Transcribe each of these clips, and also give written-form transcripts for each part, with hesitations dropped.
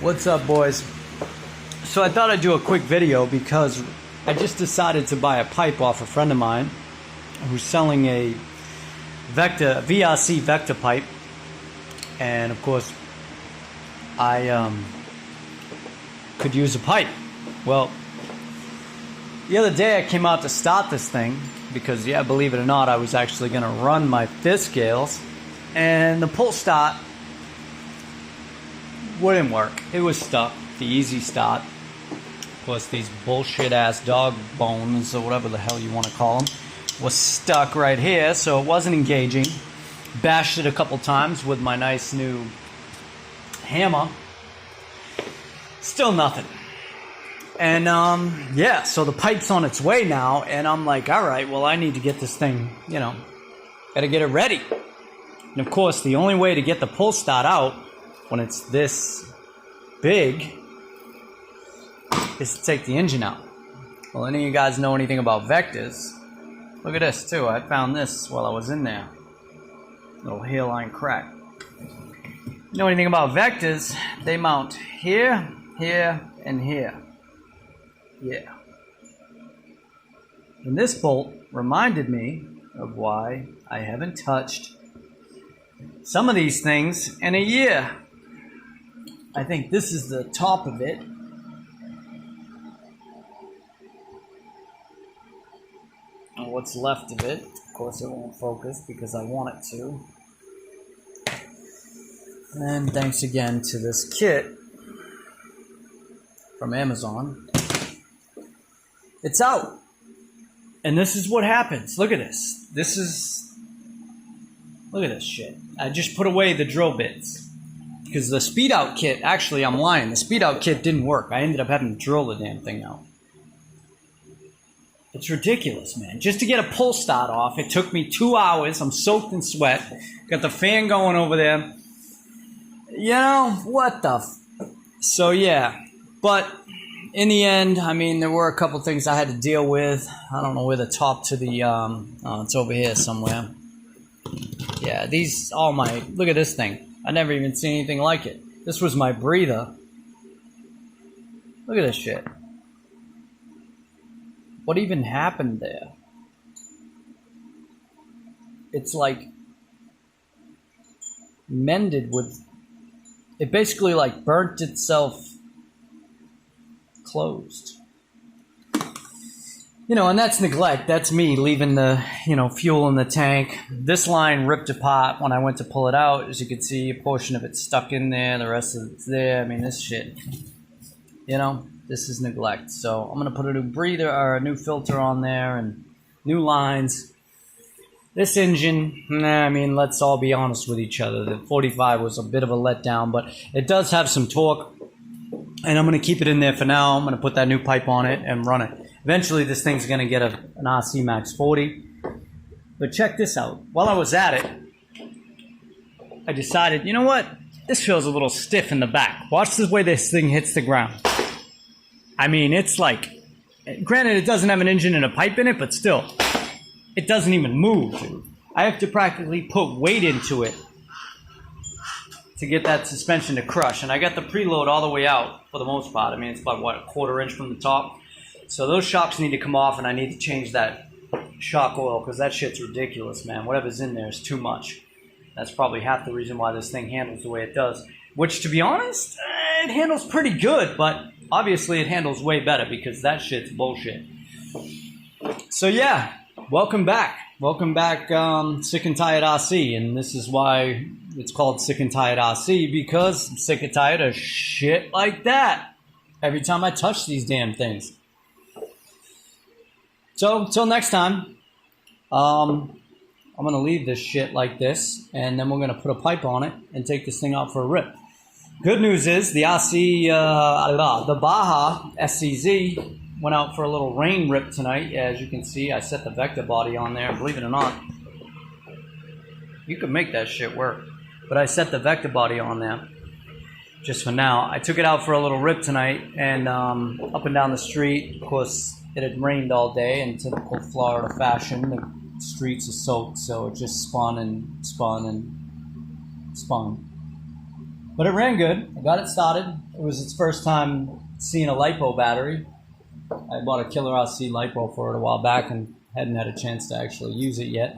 What's up, boys? So I thought I'd do a quick video because I just decided to buy a pipe off a friend of mine who's selling a VRC vector pipe, and of course I could use a pipe. Well, the other day I came out to start this thing because, yeah, believe it or not, I was actually going to run my fifth scales, and the pull start wouldn't work. It was stuck. The easy start. Of course, these bullshit ass dog bones, or whatever the hell you want to call them, was stuck right here, so it wasn't engaging. Bashed it a couple times with my nice new hammer. Still nothing. And yeah, so the pipe's on its way now, and I'm like, all right, well, I need to get this thing, gotta get it ready. And of course, the only way to get the pull start out when it's this big is to take the engine out. Well, any of you guys know anything about vectors? Look at this too. I found this while I was in there. Little hairline crack. You know anything about vectors? They mount here, here, and here. Yeah. And this bolt reminded me of why I haven't touched some of these things in a year. I think this is the top of it. And what's left of it. Of course, it won't focus because I want it to. And thanks again to this kit from Amazon. It's out. And this is what happens. Look at this. Look at this shit. I just put away the drill bits. Because the speed out kit, actually, I'm lying. The speed out kit didn't work. I ended up having to drill the damn thing out. It's ridiculous, man. Just to get a pull start off, it took me 2 hours. I'm soaked in sweat. Got the fan going over there. What the So, yeah. But in the end, I mean, there were a couple things I had to deal with. I don't know where the top to the, it's over here somewhere. Yeah, look at this thing. I never even seen anything like it. This was my breather. Look at this shit. What even happened there? It's like mended with... It basically like burnt itself closed. And that's neglect. That's me leaving the, fuel in the tank. This line ripped apart when I went to pull it out. As you can see, a portion of it's stuck in there. The rest of it's there. I mean, this shit, this is neglect. So I'm going to put a new breather or a new filter on there and new lines. This engine, let's all be honest with each other. The 45 was a bit of a letdown, but it does have some torque. And I'm going to keep it in there for now. I'm going to put that new pipe on it and run it. Eventually, this thing's going to get an RC Max 40. But check this out. While I was at it, I decided, you know what? This feels a little stiff in the back. Watch the way this thing hits the ground. I mean, it's like... Granted, it doesn't have an engine and a pipe in it, but still. It doesn't even move, dude. I have to practically put weight into it to get that suspension to crush. And I got the preload all the way out for the most part. I mean, it's about, what, a 1/4 inch from the top? So those shocks need to come off, and I need to change that shock oil because that shit's ridiculous, man. Whatever's in there is too much. That's probably half the reason why this thing handles the way it does. Which, to be honest, it handles pretty good, but obviously it handles way better because that shit's bullshit. So yeah, welcome back. Welcome back, Sick and Tired RC, and this is why it's called Sick and Tired RC, because I'm sick and tired of shit like that every time I touch these damn things. So, till next time, I'm going to leave this shit like this, and then we're going to put a pipe on it and take this thing out for a rip. Good news is, the the Baja SCZ went out for a little rain rip tonight. As you can see, I set the vector body on there. Believe it or not, you could make that shit work. But I set the vector body on there just for now. I took it out for a little rip tonight, and up and down the street, of course, it had rained all day in typical Florida fashion. The streets are soaked, so it just spun and spun and spun. But it ran good. I got it started. It was its first time seeing a LiPo battery. I bought a Killer RC LiPo for it a while back and hadn't had a chance to actually use it yet.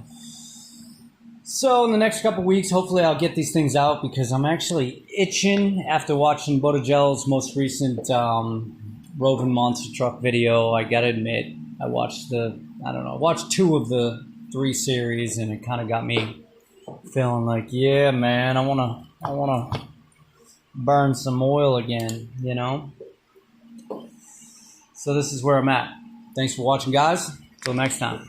So in the next couple weeks, hopefully I'll get these things out because I'm actually itching after watching Bodagel's most recent roving monster truck video. I gotta admit, I watched watched 2 of the 3 series, and it kind of got me feeling like, yeah, man, I wanna burn some oil again, you know? So this is where I'm at. Thanks for watching, guys. Till next time.